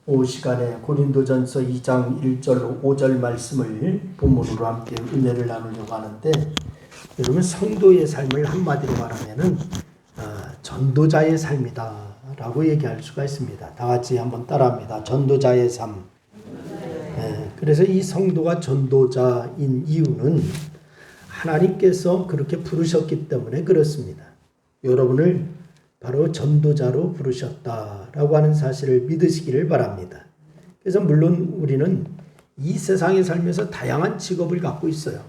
오후 시간에 고린도전서 2장 1절 5절 말씀을 본문으로 함께 은혜를 나누려고 하는데, 여러분 성도의 삶을 한마디로 말하면은 전도자의 삶이다 라고 얘기할 수가 있습니다. 다 같이 한번 따라합니다. 전도자의 삶. 그래서 이 성도가 전도자인 이유는 하나님께서 그렇게 부르셨기 때문에 그렇습니다. 여러분을 바로 전도자로 부르셨다라고 하는 사실을 믿으시기를 바랍니다. 그래서 물론 우리는 이 세상에 살면서 다양한 직업을 갖고 있어요.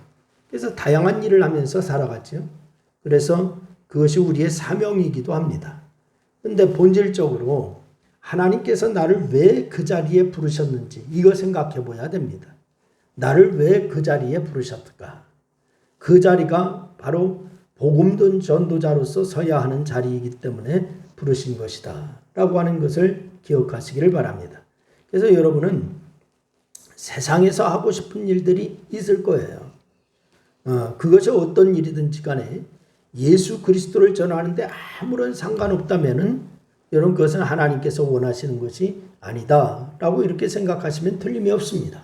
그래서 다양한 일을 하면서 살아가죠. 그래서 그것이 우리의 사명이기도 합니다. 그런데 본질적으로 하나님께서 나를 왜 그 자리에 부르셨는지 이거 생각해 봐야 됩니다. 나를 왜 그 자리에 부르셨을까? 그 자리가 바로 복음 전도자로서 서야 하는 자리이기 때문에 부르신 것이다 라고 하는 것을 기억하시기를 바랍니다. 그래서 여러분은 세상에서 하고 싶은 일들이 있을 거예요. 그것이 어떤 일이든지 간에 예수 그리스도를 전하는데 아무런 상관없다면은 여러분 그것은 하나님께서 원하시는 것이 아니다 라고 이렇게 생각하시면 틀림이 없습니다.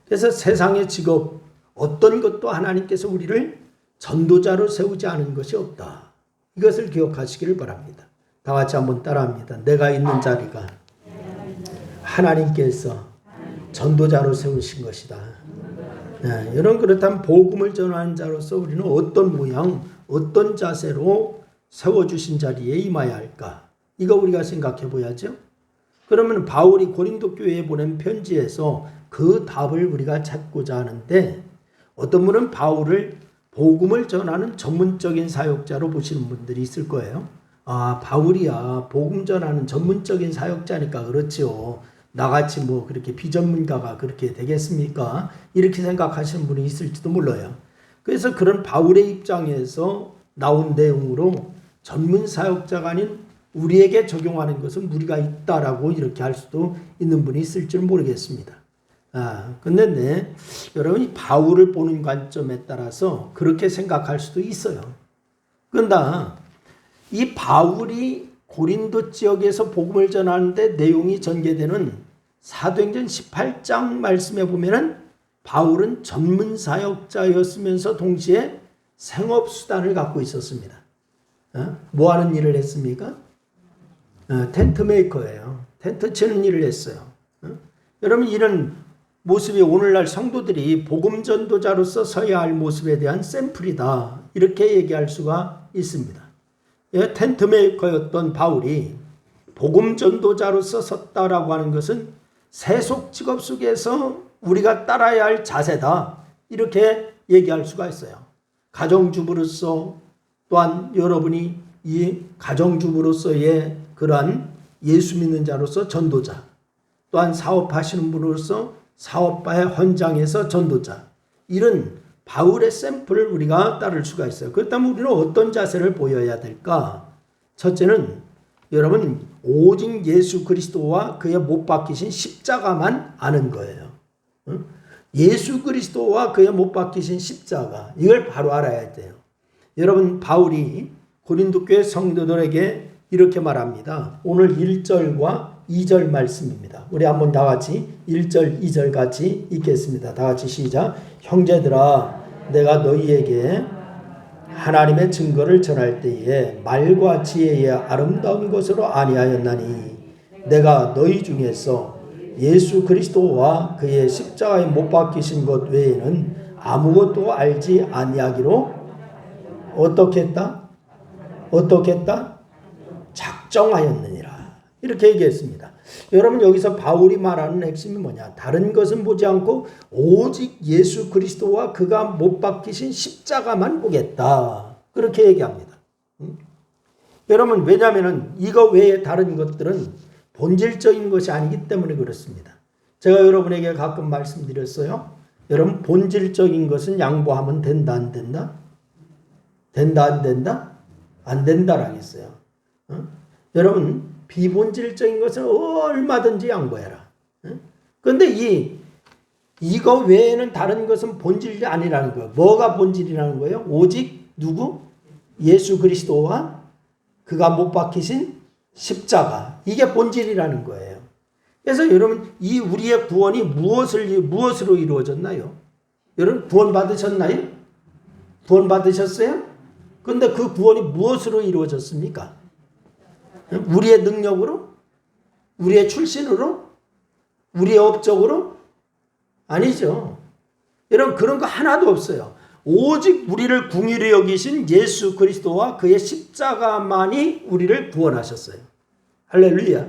그래서 세상의 직업 어떤 것도 하나님께서 우리를 전도자로 세우지 않은 것이 없다. 이것을 기억하시기를 바랍니다. 다 같이 한번 따라합니다. 내가 있는 자리가 하나님께서 전도자로 세우신 것이다. 여러분 그렇다면 복음을 전하는 자로서 우리는 어떤 모양, 어떤 자세로 세워주신 자리에 임해야 할까? 이거 우리가 생각해 보야죠. 그러면 바울이 고린도 교회에 보낸 편지에서 그 답을 우리가 찾고자 하는데, 어떤 분은 바울을 복음을 전하는 전문적인 사역자로 보시는 분들이 있을 거예요. 바울이야 복음 전하는 전문적인 사역자니까 그렇지요. 나같이 뭐 그렇게 비전문가가 그렇게 되겠습니까? 이렇게 생각하시는 분이 있을지도 몰라요. 그래서 그런 바울의 입장에서 나온 내용으로 전문 사역자가 아닌 우리에게 적용하는 것은 무리가 있다라고 이렇게 할 수도 있는 분이 있을지 모르겠습니다. 근데 여러분이 바울을 보는 관점에 따라서 그렇게 생각할 수도 있어요. 그런데 이 바울이 고린도 지역에서 복음을 전하는데 내용이 전개되는 사도행전 18장 말씀에 보면은 바울은 전문 사역자였으면서 동시에 생업수단을 갖고 있었습니다. 뭐 하는 일을 했습니까? 텐트 메이커예요. 텐트 치는 일을 했어요. 여러분 이런 모습이 오늘날 성도들이 복음 전도자로서 서야 할 모습에 대한 샘플이다. 이렇게 얘기할 수가 있습니다. 텐트 메이커였던 바울이 복음 전도자로서 섰다라고 하는 것은 세속 직업 속에서 우리가 따라야 할 자세다. 이렇게 얘기할 수가 있어요. 가정주부로서 또한 여러분이 이 가정주부로서의 그러한 예수 믿는 자로서 전도자, 또한 사업하시는 분으로서 사업바의 헌장에서 전도자, 이런 바울의 샘플을 우리가 따를 수가 있어요. 그렇다면 우리는 어떤 자세를 보여야 될까? 첫째는 여러분 오직 예수 그리스도와 그의 못 박히신 십자가만 아는 거예요. 예수 그리스도와 그의 못 박히신 십자가, 이걸 바로 알아야 돼요. 여러분 바울이 고린도 교회 성도들에게 이렇게 말합니다. 오늘 1절과 2절 말씀입니다. 우리 한번 다 같이 1절 2절 같이 읽겠습니다. 다 같이 시작. 형제들아 내가 너희에게 하나님의 증거를 전할 때에 말과 지혜의 아름다운 것으로 아니하였나니 내가 너희 중에서 예수 그리스도와 그의 십자가에 못 박히신 것 외에는 아무것도 알지 아니하기로 어떻게 했다? 작정하였느니라. 이렇게 얘기했습니다. 여러분 여기서 바울이 말하는 핵심이 뭐냐? 다른 것은 보지 않고 오직 예수 그리스도와 그가 못 박히신 십자가만 보겠다. 그렇게 얘기합니다. 여러분 왜냐하면 이거 외에 다른 것들은 본질적인 것이 아니기 때문에 그렇습니다. 제가 여러분에게 가끔 말씀드렸어요. 여러분 본질적인 것은 양보하면 된다 안 된다? 된다 안 된다? 안 된다라고 했어요. 여러분 비본질적인 것은 얼마든지 양보해라. 그런데 이거 외에는 다른 것은 본질이 아니라는 거예요. 뭐가 본질이라는 거예요? 오직 누구? 예수 그리스도와 그가 못 박히신 십자가. 이게 본질이라는 거예요. 그래서 여러분 이 우리의 구원이 무엇으로 이루어졌나요? 여러분 구원 받으셨나요? 구원 받으셨어요? 그런데 그 구원이 무엇으로 이루어졌습니까? 우리의 능력으로? 우리의 출신으로? 우리의 업적으로? 아니죠. 여러분 그런 거 하나도 없어요. 오직 우리를 긍휼히 여기신 예수 그리스도와 그의 십자가만이 우리를 구원하셨어요. 할렐루야.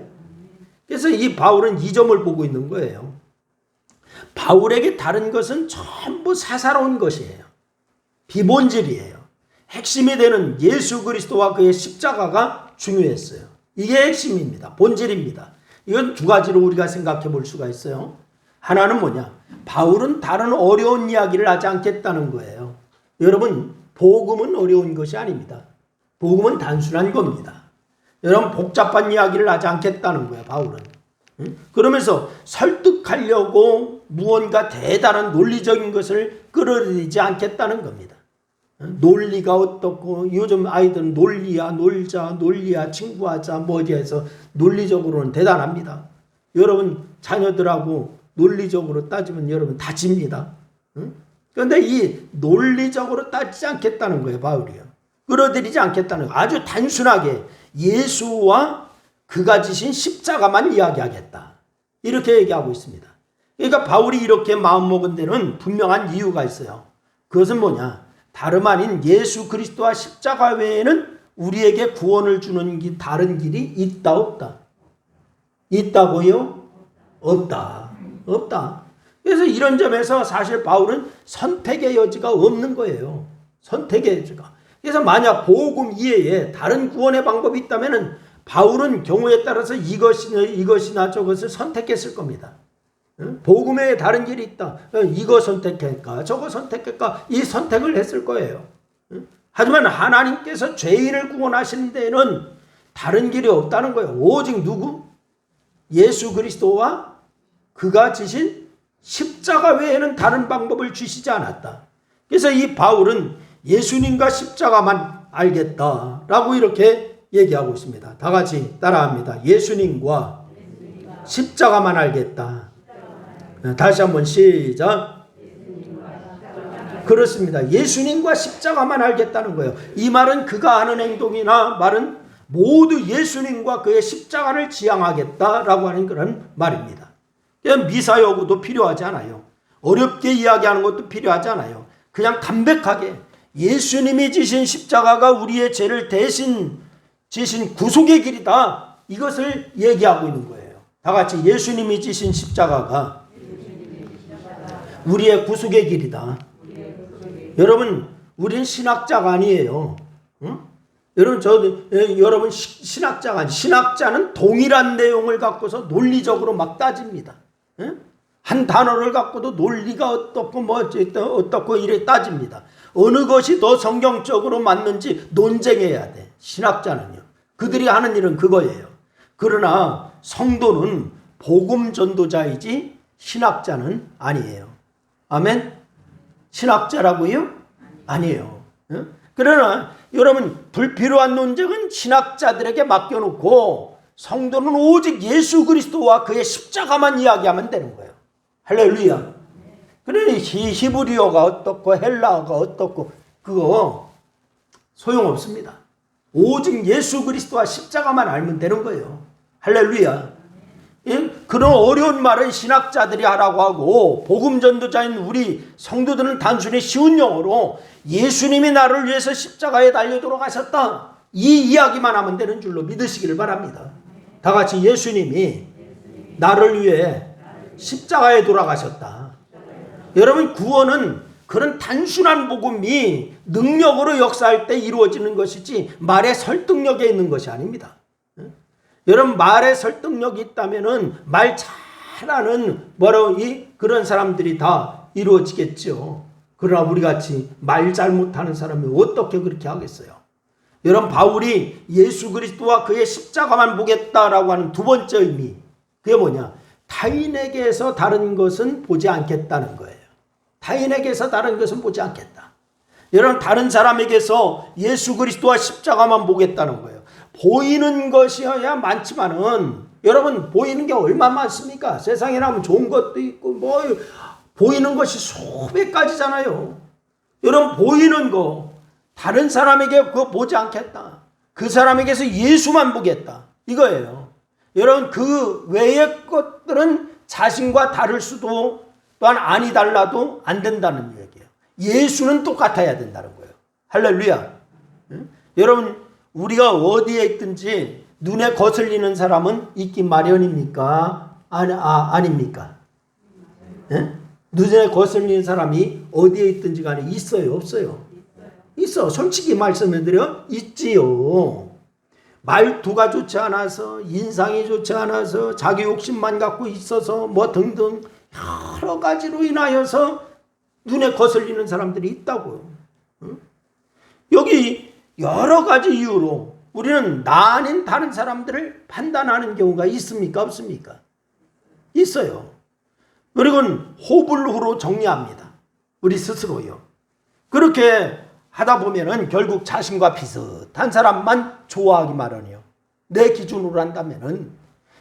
그래서 이 바울은 이 점을 보고 있는 거예요. 바울에게 다른 것은 전부 사사로운 것이에요. 비본질이에요. 핵심이 되는 예수 그리스도와 그의 십자가가 중요했어요. 이게 핵심입니다. 본질입니다. 이건 두 가지로 우리가 생각해 볼 수가 있어요. 하나는 뭐냐? 바울은 다른 어려운 이야기를 하지 않겠다는 거예요. 여러분, 복음은 어려운 것이 아닙니다. 복음은 단순한 겁니다. 여러분, 복잡한 이야기를 하지 않겠다는 거예요, 바울은. 그러면서 설득하려고 무언가 대단한 논리적인 것을 끌어들이지 않겠다는 겁니다. 논리가 어떻고, 요즘 아이들은 논리야, 놀자, 논리야, 친구하자, 뭐지 해서 논리적으로는 대단합니다. 여러분, 자녀들하고 논리적으로 따지면 여러분 다 집니다. 그런데 이 논리적으로 따지지 않겠다는 거예요, 바울이요. 끌어들이지 않겠다는 거예요. 아주 단순하게 예수와 그가 지신 십자가만 이야기하겠다. 이렇게 얘기하고 있습니다. 그러니까 바울이 이렇게 마음먹은 데는 분명한 이유가 있어요. 그것은 뭐냐? 다름 아닌 예수 그리스도와 십자가 외에는 우리에게 구원을 주는 다른 길이 있다 없다? 있다고요? 없다. 없다. 그래서 이런 점에서 사실 바울은 선택의 여지가 없는 거예요. 선택의 여지가. 그래서 만약 복음 이외에 다른 구원의 방법이 있다면 바울은 경우에 따라서 이것이나 저것을 선택했을 겁니다. 복음 외에 다른 길이 있다. 이거 선택할까 저거 선택할까 이 선택을 했을 거예요. 하지만 하나님께서 죄인을 구원하시는 데에는 다른 길이 없다는 거예요. 오직 누구? 예수 그리스도와 그가 지신 십자가 외에는 다른 방법을 주시지 않았다. 그래서 이 바울은 예수님과 십자가만 알겠다라고 이렇게 얘기하고 있습니다. 다 같이 따라합니다. 예수님과 십자가만 알겠다. 다시 한번 시작. 그렇습니다. 예수님과 십자가만 알겠다는 거예요. 이 말은 그가 하는 행동이나 말은 모두 예수님과 그의 십자가를 지향하겠다라고 하는 그런 말입니다. 미사여구도 필요하지 않아요. 어렵게 이야기하는 것도 필요하지 않아요. 그냥 담백하게 예수님이 지신 십자가가 우리의 죄를 대신 지신 구속의 길이다. 이것을 얘기하고 있는 거예요. 다 같이 예수님이 지신 십자가가 우리의 구속의 길이다. 여러분, 우리는 신학자가 아니에요. 응? 여러분 신학자가 아니. 신학자는 동일한 내용을 갖고서 논리적으로 막 따집니다. 응? 한 단어를 갖고도 논리가 어떻고 뭐 어떻고 이래 따집니다. 어느 것이 더 성경적으로 맞는지 논쟁해야 돼. 신학자는요. 그들이 하는 일은 그거예요. 그러나 성도는 복음 전도자이지 신학자는 아니에요. 아멘? 신학자라고요? 아니에요. 그러나 여러분 불필요한 논쟁은 신학자들에게 맡겨놓고 성도는 오직 예수 그리스도와 그의 십자가만 이야기하면 되는 거예요. 할렐루야. 그러니 히브리어가 어떻고 헬라어가 어떻고 그거 소용없습니다. 오직 예수 그리스도와 십자가만 알면 되는 거예요. 할렐루야. 그런 어려운 말은 신학자들이 하라고 하고 복음 전도자인 우리 성도들은 단순히 쉬운 영어로 예수님이 나를 위해서 십자가에 달려 돌아가셨다. 이 이야기만 하면 되는 줄로 믿으시기를 바랍니다. 다 같이 예수님이 나를 위해 십자가에 돌아가셨다. 여러분 구원은 그런 단순한 복음이 능력으로 역사할 때 이루어지는 것이지 말의 설득력에 있는 것이 아닙니다. 여러분 말에 설득력이 있다면은 말 잘하는 그런 사람들이 다 이루어지겠죠. 그러나 우리 같이 말 잘 못하는 사람이 어떻게 그렇게 하겠어요? 여러분 바울이 예수 그리스도와 그의 십자가만 보겠다라고 하는 두 번째 의미 그게 뭐냐? 타인에게서 다른 것은 보지 않겠다는 거예요. 타인에게서 다른 것은 보지 않겠다. 여러분 다른 사람에게서 예수 그리스도와 십자가만 보겠다는 거예요. 보이는 것이어야 많지만은 여러분 보이는 게 얼마 많습니까? 세상에 나면 좋은 것도 있고 뭐 보이는 것이 수백 가지잖아요. 여러분 보이는 거 다른 사람에게 그거 보지 않겠다. 그 사람에게서 예수만 보겠다. 이거예요. 여러분 그 외의 것들은 자신과 다를 수도 또한 아니 달라도 안 된다는 얘기예요. 예수는 똑같아야 된다는 거예요. 할렐루야. 응? 여러분 우리가 어디에 있든지 눈에 거슬리는 사람은 있기 마련입니까? 아닙니까? 예? 눈에 거슬리는 사람이 어디에 있든지 간에 있어요? 없어요? 있어. 솔직히 말씀해드려 있지요. 말투가 좋지 않아서 인상이 좋지 않아서 자기 욕심만 갖고 있어서 뭐 등등 여러 가지로 인하여서 눈에 거슬리는 사람들이 있다고요. 응? 여기 여러 가지 이유로 우리는 나 아닌 다른 사람들을 판단하는 경우가 있습니까? 없습니까? 있어요. 그리고 호불호로 정리합니다. 우리 스스로요. 그렇게 하다 보면은 결국 자신과 비슷한 사람만 좋아하기 마련이에요. 내 기준으로 한다면은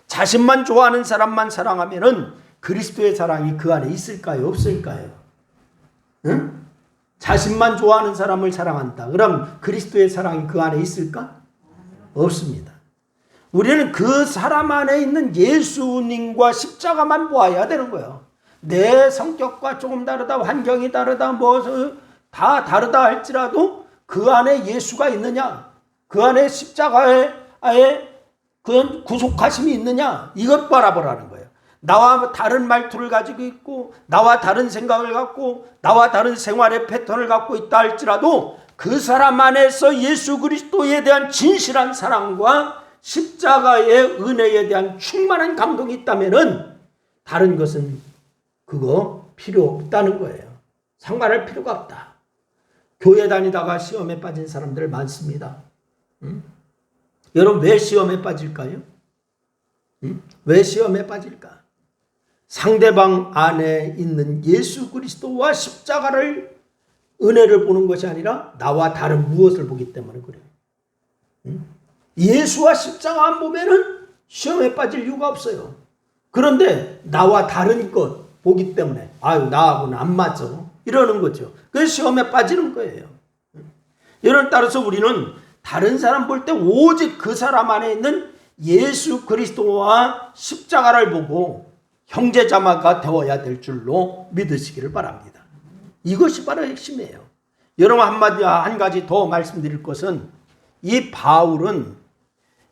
자신만 좋아하는 사람만 사랑하면은 그리스도의 사랑이 그 안에 있을까요? 없을까요? 응? 자신만 좋아하는 사람을 사랑한다. 그럼 그리스도의 사랑이 그 안에 있을까? 없습니다. 우리는 그 사람 안에 있는 예수님과 십자가만 보아야 되는 거예요. 내 성격과 조금 다르다, 환경이 다르다, 뭐 다 다르다 할지라도 그 안에 예수가 있느냐, 그 안에 십자가에 그 구속하심이 있느냐, 이것 바라보라는 거예요. 나와 다른 말투를 가지고 있고 나와 다른 생각을 갖고 나와 다른 생활의 패턴을 갖고 있다 할지라도 그 사람 안에서 예수 그리스도에 대한 진실한 사랑과 십자가의 은혜에 대한 충만한 감동이 있다면은 다른 것은 그거 필요 없다는 거예요. 상관할 필요가 없다. 교회 다니다가 시험에 빠진 사람들 많습니다. 응? 여러분 왜 시험에 빠질까요? 응? 왜 시험에 빠질까? 상대방 안에 있는 예수 그리스도와 십자가를 은혜를 보는 것이 아니라 나와 다른 무엇을 보기 때문에 그래요. 응? 예수와 십자가 안 보면은 시험에 빠질 이유가 없어요. 그런데 나와 다른 것 보기 때문에 아유 나하고는 안 맞아 이러는 거죠. 그래서 시험에 빠지는 거예요. 이런 따라서 우리는 다른 사람 볼 때 오직 그 사람 안에 있는 예수 그리스도와 십자가를 보고 형제자매가 되어야 될 줄로 믿으시기를 바랍니다. 이것이 바로 핵심이에요. 여러분 한 가지 더 말씀드릴 것은 이 바울은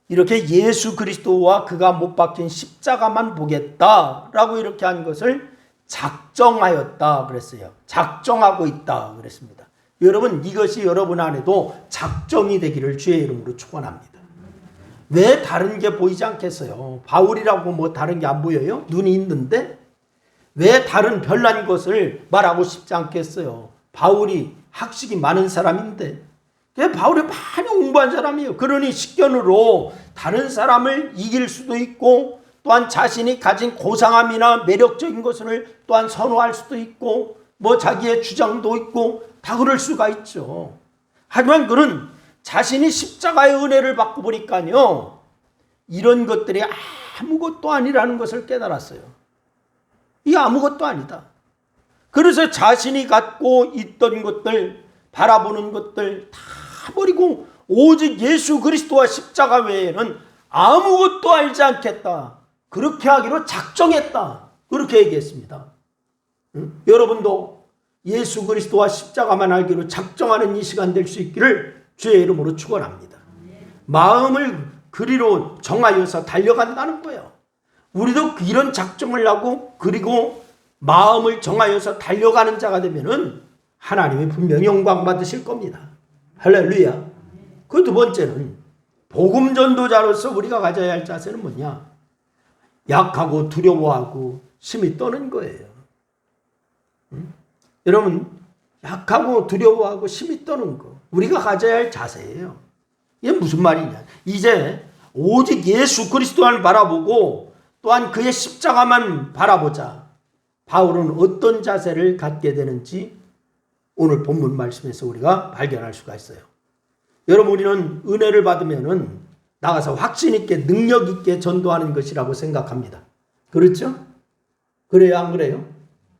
이렇게 예수 그리스도와 그가 못 박힌 십자가만 보겠다라고 이렇게 한 것을 작정하였다 그랬어요. 작정하고 있다 그랬습니다. 여러분 이것이 여러분 안에도 작정이 되기를 주의 이름으로 축원합니다. 왜 다른 게 보이지 않겠어요? 바울이라고 뭐 다른 게 안 보여요? 눈이 있는데 왜 다른 별난 것을 말하고 싶지 않겠어요? 바울이 학식이 많은 사람인데 바울이 많이 공부한 사람이에요. 그러니 식견으로 다른 사람을 이길 수도 있고 또한 자신이 가진 고상함이나 매력적인 것을 또한 선호할 수도 있고 뭐 자기의 주장도 있고 다 그럴 수가 있죠. 하지만 그는 자신이 십자가의 은혜를 받고 보니까요 이런 것들이 아무것도 아니라는 것을 깨달았어요. 이게 아무것도 아니다. 그래서 자신이 갖고 있던 것들 바라보는 것들 다 버리고 오직 예수 그리스도와 십자가 외에는 아무것도 알지 않겠다. 그렇게 하기로 작정했다. 그렇게 얘기했습니다. 여러분도 예수 그리스도와 십자가만 알기로 작정하는 이 시간 될 수 있기를 주의 이름으로 축원합니다. 마음을 그리로 정하여서 달려간다는 거예요. 우리도 이런 작정을 하고 그리고 마음을 정하여서 달려가는 자가 되면은 하나님이 분명히 영광 받으실 겁니다. 할렐루야. 그 두 번째는 복음 전도자로서 우리가 가져야 할 자세는 뭐냐? 약하고 두려워하고 심히 떠는 거예요. 여러분 약하고 두려워하고 심히 떠는 거 우리가 가져야 할 자세예요. 이게 무슨 말이냐? 이제 오직 예수 그리스도만 바라보고 또한 그의 십자가만 바라보자. 바울은 어떤 자세를 갖게 되는지 오늘 본문 말씀에서 우리가 발견할 수가 있어요. 여러분 우리는 은혜를 받으면은 나가서 확신 있게 능력 있게 전도하는 것이라고 생각합니다. 그렇죠? 그래요, 안 그래요?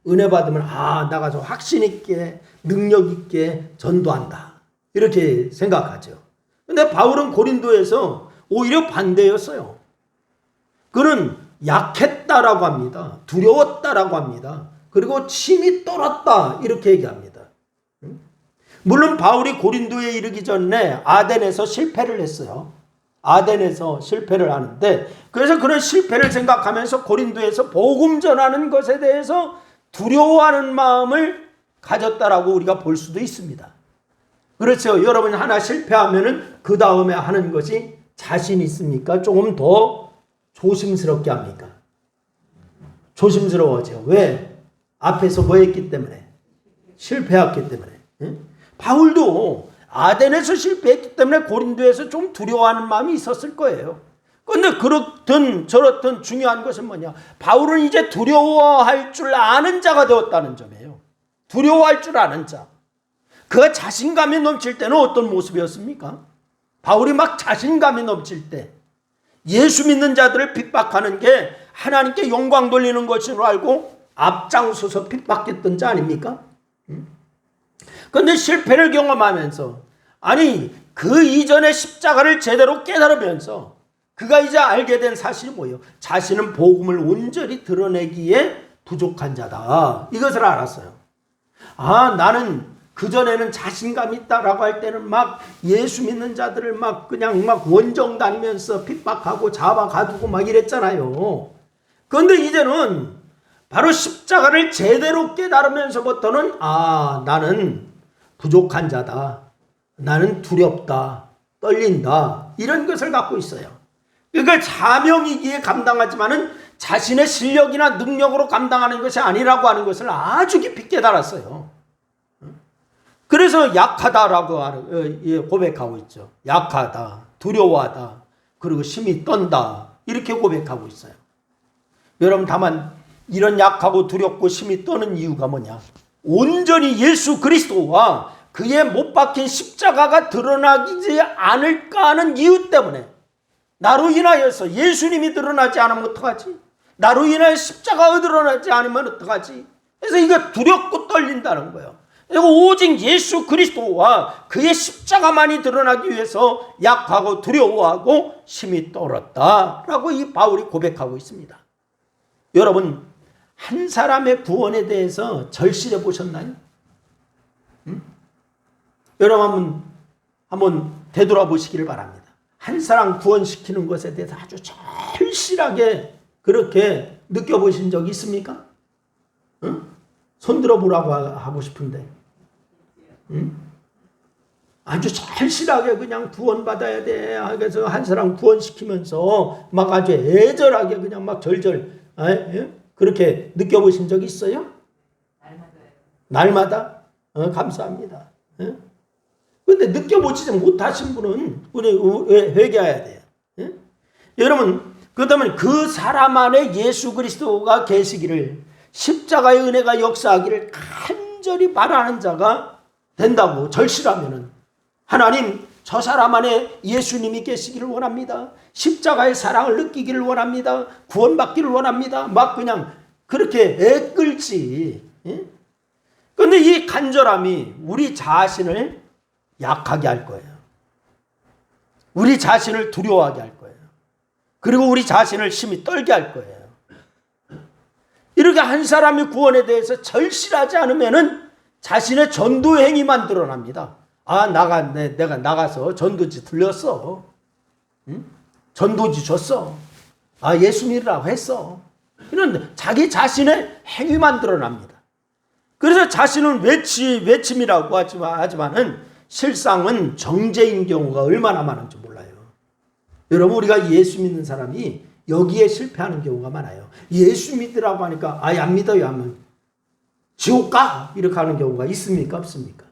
은혜 받으면 나가서 확신 있게 능력 있게 전도한다. 이렇게 생각하죠. 근데 바울은 고린도에서 오히려 반대였어요. 그는 약했다라고 합니다. 두려웠다라고 합니다. 그리고 침이 떨었다 이렇게 얘기합니다. 물론 바울이 고린도에 이르기 전에 아덴에서 실패를 했어요. 아덴에서 실패를 하는데, 그래서 그런 실패를 생각하면서 고린도에서 복음 전하는 것에 대해서 두려워하는 마음을 가졌다라고 우리가 볼 수도 있습니다. 그렇죠. 여러분 하나 실패하면은 그 다음에 하는 것이 자신 있습니까? 조금 더 조심스럽게 합니까? 조심스러워져. 왜? 앞에서 뭐 했기 때문에? 실패했기 때문에. 바울도 아덴에서 실패했기 때문에 고린도에서 좀 두려워하는 마음이 있었을 거예요. 그런데 그렇든 저렇든 중요한 것은 뭐냐? 바울은 이제 두려워할 줄 아는 자가 되었다는 점이에요. 두려워할 줄 아는 자. 그가 자신감이 넘칠 때는 어떤 모습이었습니까? 바울이 막 자신감이 넘칠 때 예수 믿는 자들을 핍박하는 게 하나님께 영광 돌리는 것으로 알고 앞장서서 핍박했던 자 아닙니까? 그런데 실패를 경험하면서, 아니 그 이전의 십자가를 제대로 깨달으면서 그가 이제 알게 된 사실이 뭐예요? 자신은 복음을 온전히 드러내기에 부족한 자다. 이것을 알았어요. 나는 그전에는 자신감 있다라고 할 때는 막 예수 믿는 자들을 막 그냥 막 원정 다니면서 핍박하고 잡아가두고 막 이랬잖아요. 그런데 이제는 바로 십자가를 제대로 깨달으면서부터는 나는 부족한 자다. 나는 두렵다. 떨린다. 이런 것을 갖고 있어요. 그러니까 사명이기에 감당하지만은 자신의 실력이나 능력으로 감당하는 것이 아니라고 하는 것을 아주 깊이 깨달았어요. 그래서 약하다라고 고백하고 있죠. 약하다, 두려워하다, 그리고 심히 떤다 이렇게 고백하고 있어요. 여러분 다만 이런 약하고 두렵고 심히 떠는 이유가 뭐냐? 온전히 예수 그리스도와 그의 못 박힌 십자가가 드러나지 않을까 하는 이유 때문에, 나로 인하여서 예수님이 드러나지 않으면 어떡하지? 나로 인하여 십자가가 드러나지 않으면 어떡하지? 그래서 이게 두렵고 떨린다는 거예요. 그리고 오직 예수 그리스도와 그의 십자가만이 드러나기 위해서 약하고 두려워하고 심히 떨었다라고 이 바울이 고백하고 있습니다. 여러분 한 사람의 구원에 대해서 절실해 보셨나요? 여러분 한번 되돌아보시기를 바랍니다. 한 사람 구원시키는 것에 대해서 아주 절실하게 그렇게 느껴보신 적이 있습니까? 손들어 보라고 하고 싶은데, 아주 절실하게 그냥 구원받아야 돼. 그래서 한 사람 구원시키면서 막 아주 애절하게 그냥 막 절절 그렇게 느껴보신 적이 있어요? 날마다? 감사합니다. 근데 느껴보지 못하신 분은 우리 회개해야 돼요. 여러분, 그렇다면 그 사람 안에 예수 그리스도가 계시기를, 십자가의 은혜가 역사하기를 간절히 바라는 자가 된다고 절실하면은, 하나님 저 사람 안에 예수님이 계시기를 원합니다. 십자가의 사랑을 느끼기를 원합니다. 구원받기를 원합니다. 막 그냥 그렇게 애끌지. 그런데 이 간절함이 우리 자신을 약하게 할 거예요. 우리 자신을 두려워하게 할 거예요. 그리고 우리 자신을 심히 떨게 할 거예요. 이렇게 한 사람의 구원에 대해서 절실하지 않으면은 자신의 전도 행위만 드러납니다. 내가 나가서 전도지 들렸어. 전도지 줬어. 예수 믿으라고 했어. 이런 자기 자신의 행위만 드러납니다. 그래서 자신은 외침이라고 하지만은 실상은 정죄인 경우가 얼마나 많은지 몰라요. 여러분 우리가 예수 믿는 사람이 여기에 실패하는 경우가 많아요. 예수 믿으라고 하니까 안 믿어요 하면 지옥 가 이렇게 하는 경우가 있습니까? 없습니까?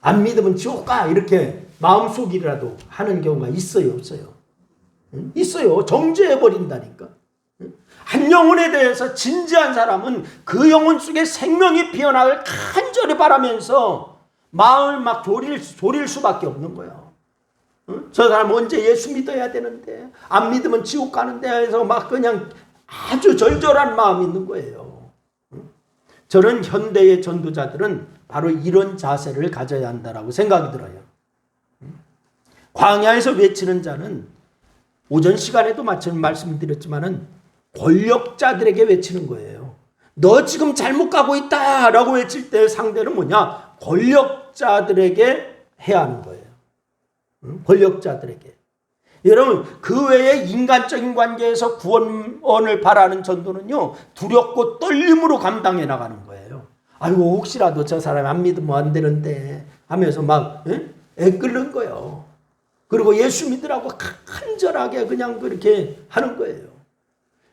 안 믿으면 지옥 가 이렇게 마음속이라도 하는 경우가 있어요? 없어요? 있어요. 정죄해버린다니까. 한 영혼에 대해서 진지한 사람은 그 영혼 속에 생명이 피어나길 간절히 바라면서 마음을 막 졸일 수밖에 없는 거예요. 저 사람 언제 예수 믿어야 되는데, 안 믿으면 지옥 가는데 해서 막 그냥 아주 절절한 마음이 있는 거예요. 저는 현대의 전도자들은 바로 이런 자세를 가져야 한다라고 생각이 들어요. 광야에서 외치는 자는 오전 시간에도 마침 말씀드렸지만은 권력자들에게 외치는 거예요. 너 지금 잘못 가고 있다 라고 외칠 때 상대는 뭐냐? 권력자들에게 해야 하는 거예요. 권력자들에게. 여러분, 그 외에 인간적인 관계에서 구원을 바라는 전도는요, 두렵고 떨림으로 감당해 나가는 거예요. 아이고, 혹시라도 저 사람이 안 믿으면 안 되는데 하면서 막 애끓는 거예요. 그리고 예수 믿으라고 간절하게 그냥 그렇게 하는 거예요.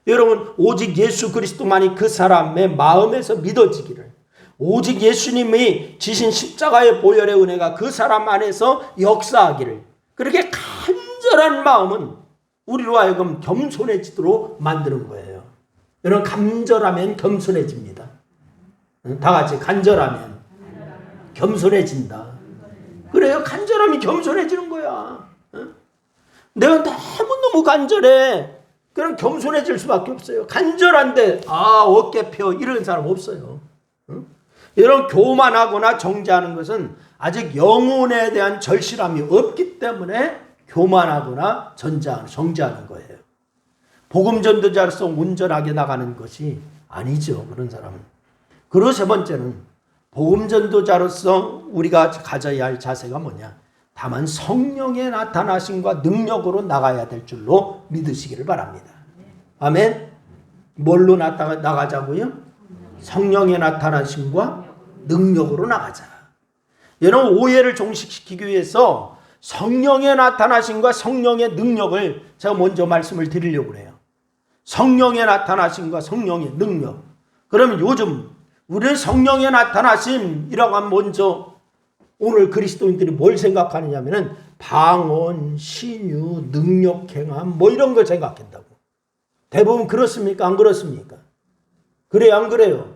여러분, 오직 예수 그리스도만이 그 사람의 마음에서 믿어지기를, 오직 예수님이 지신 십자가의 보혈의 은혜가 그 사람 안에서 역사하기를, 그렇게 간절한 마음은 우리로 하여금 겸손해지도록 만드는 거예요. 여러분, 간절하면 겸손해집니다. 다 같이 간절하면 겸손해진다. 그래요. 간절함이 겸손해지는 거야. 내가 너무너무 간절해. 그럼 겸손해질 수밖에 없어요. 간절한데 어깨 펴 이런 사람 없어요. 이런 교만하거나 정죄하는 것은 아직 영혼에 대한 절실함이 없기 때문에 교만하거나 정죄하는 거예요. 복음 전도자로서 온전하게 나가는 것이 아니죠. 그런 사람은. 그리고 세 번째는 복음 전도자로서 우리가 가져야 할 자세가 뭐냐? 다만 성령의 나타나심과 능력으로 나가야 될 줄로 믿으시기를 바랍니다. 아멘. 뭘로 나가자고요? 성령의 나타나심과 능력으로 나가자. 여러분, 오해를 종식시키기 위해서 성령의 나타나심과 성령의 능력을 제가 먼저 말씀을 드리려고 해요. 성령의 나타나심과 성령의 능력. 그러면 요즘 우리는 성령의 나타나심이라고 하면 먼저 오늘 그리스도인들이 뭘 생각하느냐면은 방언, 신유, 능력 행함 뭐 이런 걸 생각한다고. 대부분 그렇습니까? 안 그렇습니까? 그래요? 안 그래요?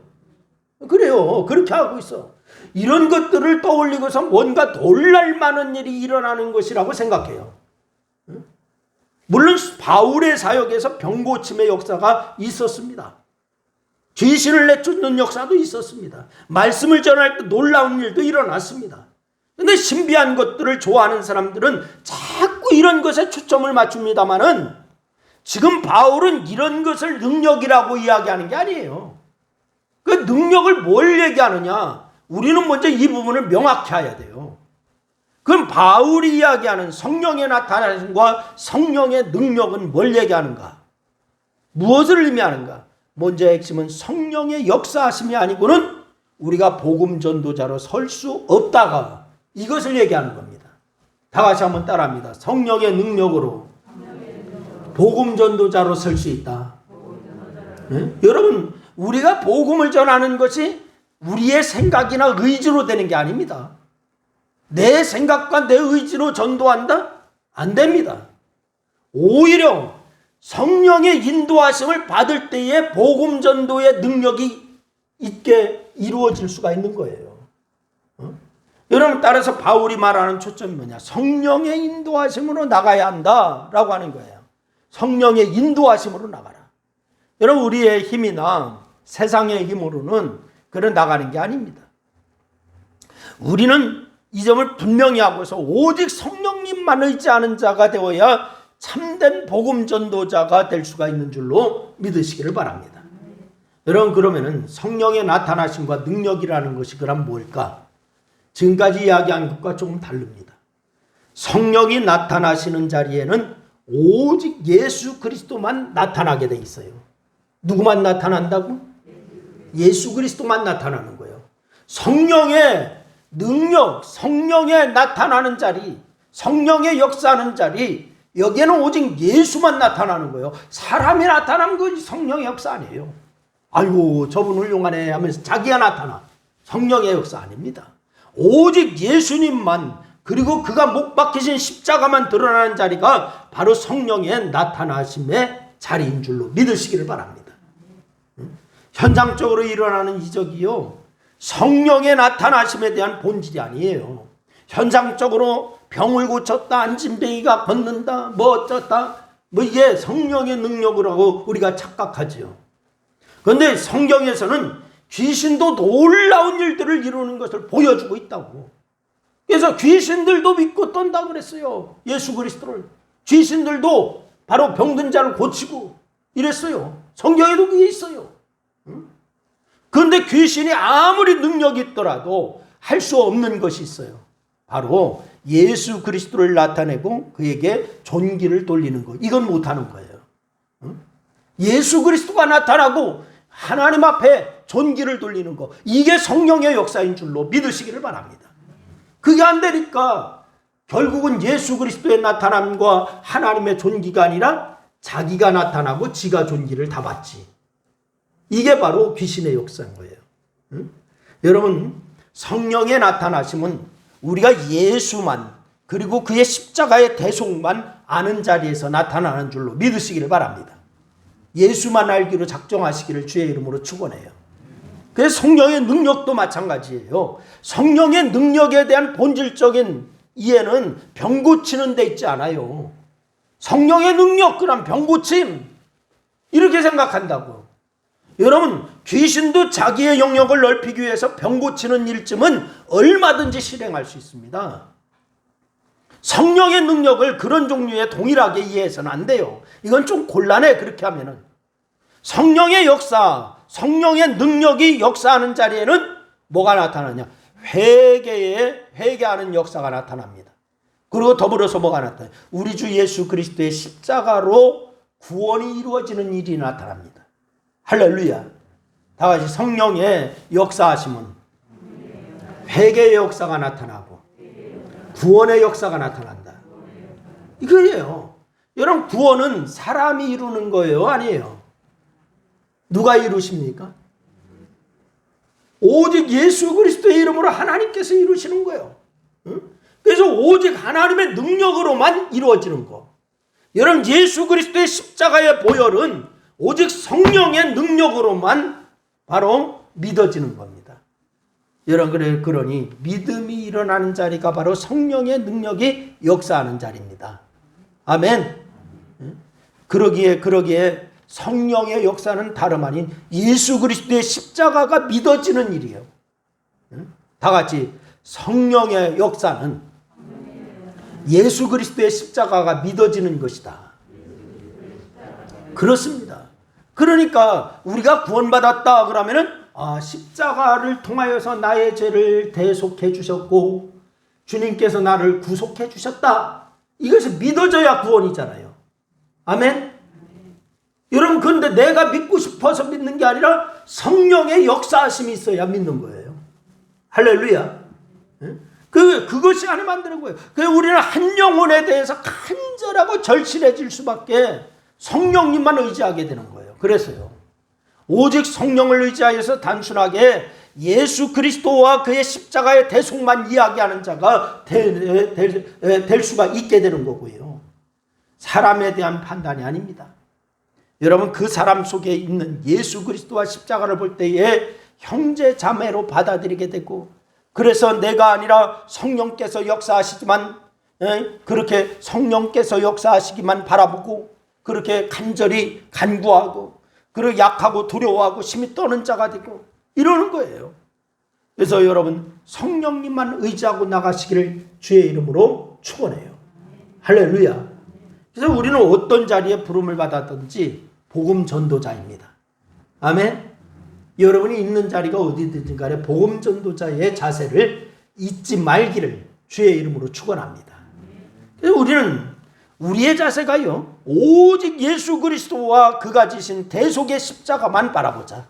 그래요. 그렇게 하고 있어. 이런 것들을 떠올리고서 뭔가 놀랄 만한 일이 일어나는 것이라고 생각해요. 물론 바울의 사역에서 병고침의 역사가 있었습니다. 귀신을 내쫓는 역사도 있었습니다. 말씀을 전할 때 놀라운 일도 일어났습니다. 그런데 신비한 것들을 좋아하는 사람들은 자꾸 이런 것에 초점을 맞춥니다마는 지금 바울은 이런 것을 능력이라고 이야기하는 게 아니에요. 그 능력을 뭘 얘기하느냐? 우리는 먼저 이 부분을 명확히 해야 돼요. 그럼 바울이 이야기하는 성령의 나타나심과 성령의 능력은 뭘 얘기하는가? 무엇을 의미하는가? 먼저 핵심은 성령의 역사하심이 아니고는 우리가 복음 전도자로 설 수 없다가 이것을 얘기하는 겁니다. 다 같이 한번 따라합니다. 성령의 능력으로 복음 전도자로 설 수 있다. 네? 여러분, 우리가 복음을 전하는 것이 우리의 생각이나 의지로 되는 게 아닙니다. 내 생각과 내 의지로 전도한다? 안 됩니다. 오히려 성령의 인도하심을 받을 때에 복음 전도의 능력이 있게 이루어질 수가 있는 거예요. 여러분, 따라서 바울이 말하는 초점이 뭐냐? 성령의 인도하심으로 나가야 한다라고 하는 거예요. 성령의 인도하심으로 나가라. 여러분, 우리의 힘이나 세상의 힘으로는 그래 나가는 게 아닙니다. 우리는 이 점을 분명히 하고서 오직 성령님만 의지하는 자가 되어야 참된 복음 전도자가 될 수가 있는 줄로 믿으시기를 바랍니다. 여러분, 그러면은 성령의 나타나심과 능력이라는 것이 그럼 뭘까? 지금까지 이야기한 것과 조금 다릅니다. 성령이 나타나시는 자리에는 오직 예수 그리스도만 나타나게 돼 있어요. 누구만 나타난다고? 예수 그리스도만 나타나는 거예요. 성령의 능력, 성령의 나타나는 자리, 성령의 역사하는 자리, 여기에는 오직 예수만 나타나는 거예요. 사람이 나타나는 것이 성령의 역사 아니에요. 아이고, 저분 훌륭하네 하면서 자기가 나타나. 성령의 역사 아닙니다. 오직 예수님만, 그리고 그가 못 박히신 십자가만 드러나는 자리가 바로 성령의 나타나심의 자리인 줄로 믿으시기를 바랍니다. 현상적으로 일어나는 이적이요, 성령의 나타나심에 대한 본질이 아니에요. 현상적으로 병을 고쳤다, 안진뱅이가 걷는다, 뭐 어쩌다, 뭐 이게 성령의 능력이라고 우리가 착각하지요. 그런데 성경에서는 귀신도 놀라운 일들을 이루는 것을 보여주고 있다고. 그래서 귀신들도 믿고 떤다 그랬어요. 예수 그리스도를. 귀신들도 바로 병든 자를 고치고 이랬어요. 성경에도 그게 있어요. 그런데 귀신이 아무리 능력이 있더라도 할 수 없는 것이 있어요. 바로 예수 그리스도를 나타내고 그에게 존귀를 돌리는 것. 이건 못하는 거예요. 예수 그리스도가 나타나고 하나님 앞에 존귀를 돌리는 것. 이게 성령의 역사인 줄로 믿으시기를 바랍니다. 그게 안 되니까 결국은 예수 그리스도의 나타남과 하나님의 존귀가 아니라 자기가 나타나고 지가 존귀를 다 받지. 이게 바로 귀신의 역사인 거예요. 여러분, 성령의 나타나심은 우리가 예수만 그리고 그의 십자가의 대속만 아는 자리에서 나타나는 줄로 믿으시기를 바랍니다. 예수만 알기로 작정하시기를 주의 이름으로 축원해요. 그래서 성령의 능력도 마찬가지예요. 성령의 능력에 대한 본질적인 이해는 병 고치는 데 있지 않아요. 성령의 능력, 그럼 병 고침 이렇게 생각한다고요. 여러분, 귀신도 자기의 영역을 넓히기 위해서 병 고치는 일쯤은 얼마든지 실행할 수 있습니다. 성령의 능력을 그런 종류의 동일하게 이해해서는 안 돼요. 이건 좀 곤란해. 그렇게 하면은 성령의 역사, 성령의 능력이 역사하는 자리에는 뭐가 나타나냐? 회개하는 역사가 나타납니다. 그리고 더불어서 뭐가 나타나요? 우리 주 예수 그리스도의 십자가로 구원이 이루어지는 일이 나타납니다. 할렐루야. 다 같이 성령의 역사하심은 회개의 역사가 나타나고 구원의 역사가 나타난다. 이거예요. 여러분, 구원은 사람이 이루는 거예요? 아니에요? 누가 이루십니까? 오직 예수 그리스도의 이름으로 하나님께서 이루시는 거예요. 그래서 오직 하나님의 능력으로만 이루어지는 거. 여러분, 예수 그리스도의 십자가의 보혈은 오직 성령의 능력으로만 바로 믿어지는 겁니다. 여러분, 그러니 믿음이 일어나는 자리가 바로 성령의 능력이 역사하는 자리입니다. 아멘. 그러기에 성령의 역사는 다름 아닌 예수 그리스도의 십자가가 믿어지는 일이에요. 다 같이 성령의 역사는 예수 그리스도의 십자가가 믿어지는 것이다. 그렇습니다. 그러니까 우리가 구원받았다 그러면은 십자가를 통하여서 나의 죄를 대속해 주셨고 주님께서 나를 구속해 주셨다. 이것이 믿어져야 구원이잖아요. 아멘. 여러분, 그런데 내가 믿고 싶어서 믿는 게 아니라 성령의 역사하심이 있어야 믿는 거예요. 할렐루야. 그것이 아니면 안 되는 거예요. 그래서 우리는 한 영혼에 대해서 간절하고 절실해질 수밖에 성령님만 의지하게 되는 거예요. 그래서요, 오직 성령을 의지하여서 단순하게 예수 그리스도와 그의 십자가의 대속만 이야기하는 자가 될 수가 있게 되는 거고요. 사람에 대한 판단이 아닙니다. 여러분, 그 사람 속에 있는 예수 그리스도와 십자가를 볼 때에 형제 자매로 받아들이게 되고, 그래서 내가 아니라 성령께서 역사하시지만 그렇게 성령께서 역사하시기만 바라보고 그렇게 간절히 간구하고 그리고 약하고 두려워하고 심히 떠는 자가 되고 이러는 거예요. 그래서 여러분, 성령님만 의지하고 나가시기를 주의 이름으로 축원해요. 할렐루야. 그래서 우리는 어떤 자리에 부름을 받았든지 복음 전도자입니다. 아멘. 여러분이 있는 자리가 어디든지 간에 복음 전도자의 자세를 잊지 말기를 주의 이름으로 축원합니다. 그래서 우리는 우리의 자세가요, 오직 예수 그리스도와 그가 지신 대속의 십자가만 바라보자.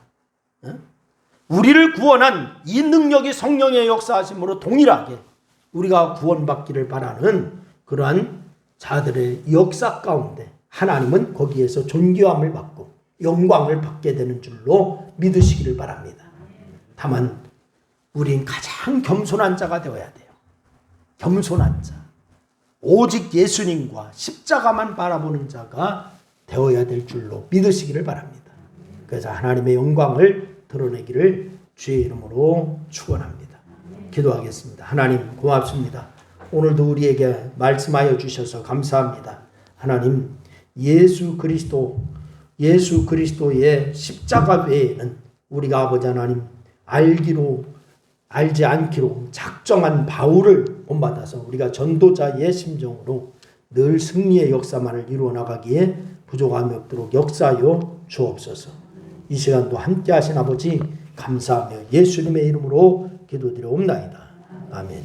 우리를 구원한 이 능력이 성령의 역사하심으로 동일하게 우리가 구원받기를 바라는 그러한 자들의 역사 가운데 하나님은 거기에서 존귀함을 받고 영광을 받게 되는 줄로 믿으시기를 바랍니다. 다만 우린 가장 겸손한 자가 되어야 돼요. 겸손한 자. 오직 예수님과 십자가만 바라보는 자가 되어야 될 줄로 믿으시기를 바랍니다. 그래서 하나님의 영광을 드러내기를 주의 이름으로 축원합니다. 기도하겠습니다. 하나님, 고맙습니다. 오늘도 우리에게 말씀하여 주셔서 감사합니다. 하나님, 예수 그리스도의 십자가 외에는 우리가 아버지 하나님 알지 않기로 작정한 바울을 본받아서 우리가 전도자의 심정으로 늘 승리의 역사만을 이루어 나가기에 부족함이 없도록 역사하여 주옵소서. 이 시간도 함께 하신 아버지 감사하며 예수님의 이름으로 기도드리옵나이다. 아멘.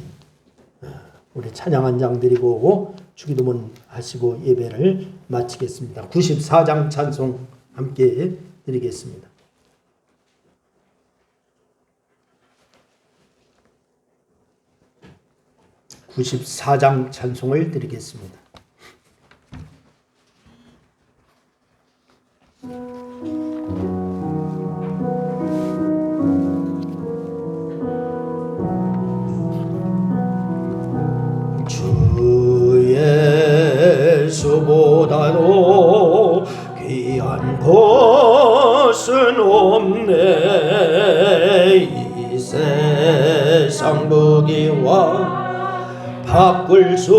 우리 찬양 한 장 드리고 주기도문 하시고 예배를 마치겠습니다. 94장 찬송 함께 드리겠습니다. (94장) 찬송을 드리겠습니다. 주 예수보다도 귀한 것은 없네. 이 세상 부귀와 바꿀 수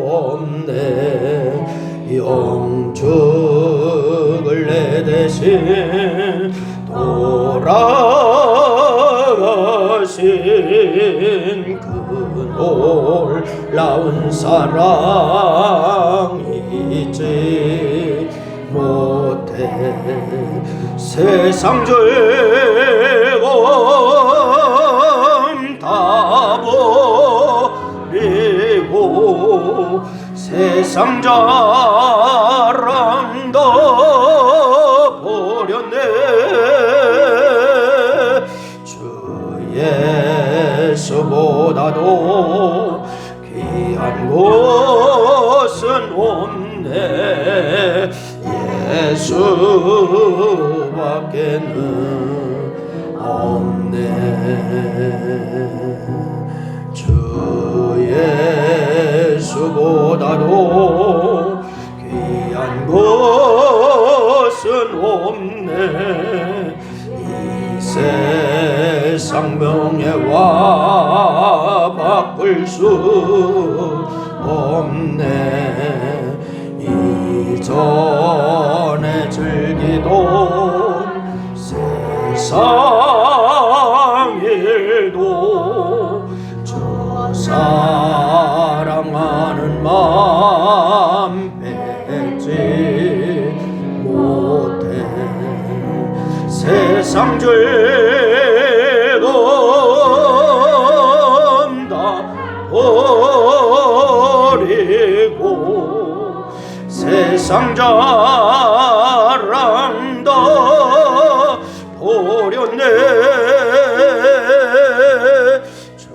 없네. 영축을 내 대신 돌아가신 그 놀라운 사랑 잊지 못해. 세상 죄금 다 버리고 세상 자랑도 버렸네. 주 예수보다도 귀한 것은 없네. 예수밖에는 없네. 주 예수보다도 귀한 것은 없네. 이 세상 명예와 바꿀 수 없네. 이전에 즐기던 세상 일도 저 사랑하는 마음 뺏지 못해. 세상 죄금 다 버리고 세상 자랑도 버렸네. 주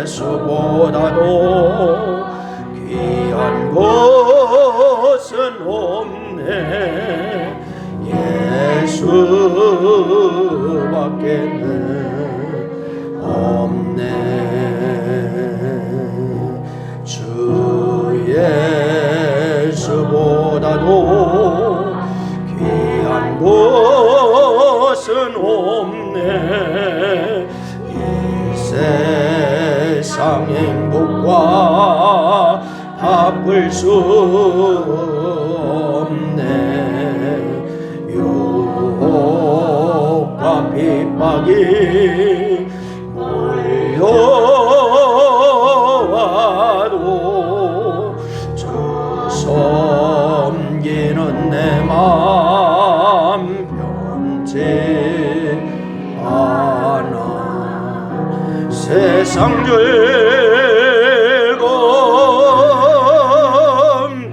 예수보다도 귀한 것은 없네. 예수밖에는 없네. 주 예수보다도 귀한 것은 없네. 이 세상 행복과 바꿀 수 없네. 유혹과 핍박이 몰려와도 주 섬기는 내 맘 변치 않아. 세상 죄금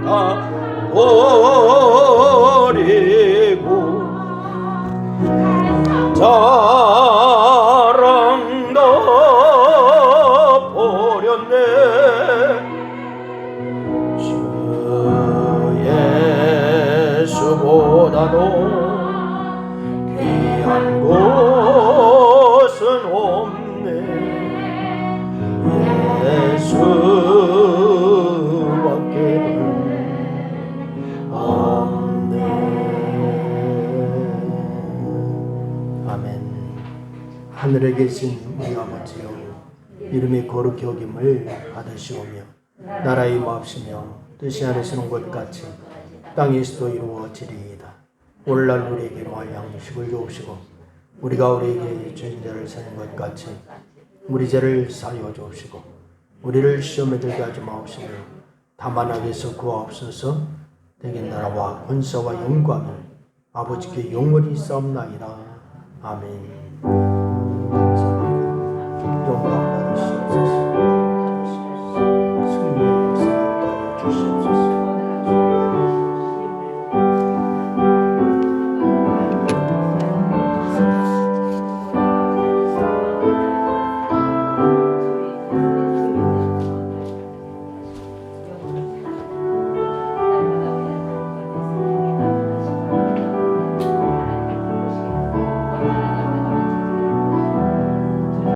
다 버리고 자랑도 버렸네. 주 예수보다도 귀한 것은 없네. 예수밖에는 없네. 아멘. 하늘에 계신 우리 아버지여, 이름이 거룩히 여김을 받으시오며 나라의 임하옵시며 뜻이 하늘에서는 것 같이 땅에서도 이루어지리이다. 오늘날 우리에게 일용할 양식을 주옵시고 우리가 우리에게 죄인 자를 사는 것 같이 우리 죄를 사하여 주옵시고 우리를 시험에 들게 하지 마옵시며 다만 악에서 구하옵소서. 내게 나라와 권세와 영광이 아버지께 영원히 싸움나이다. 아멘.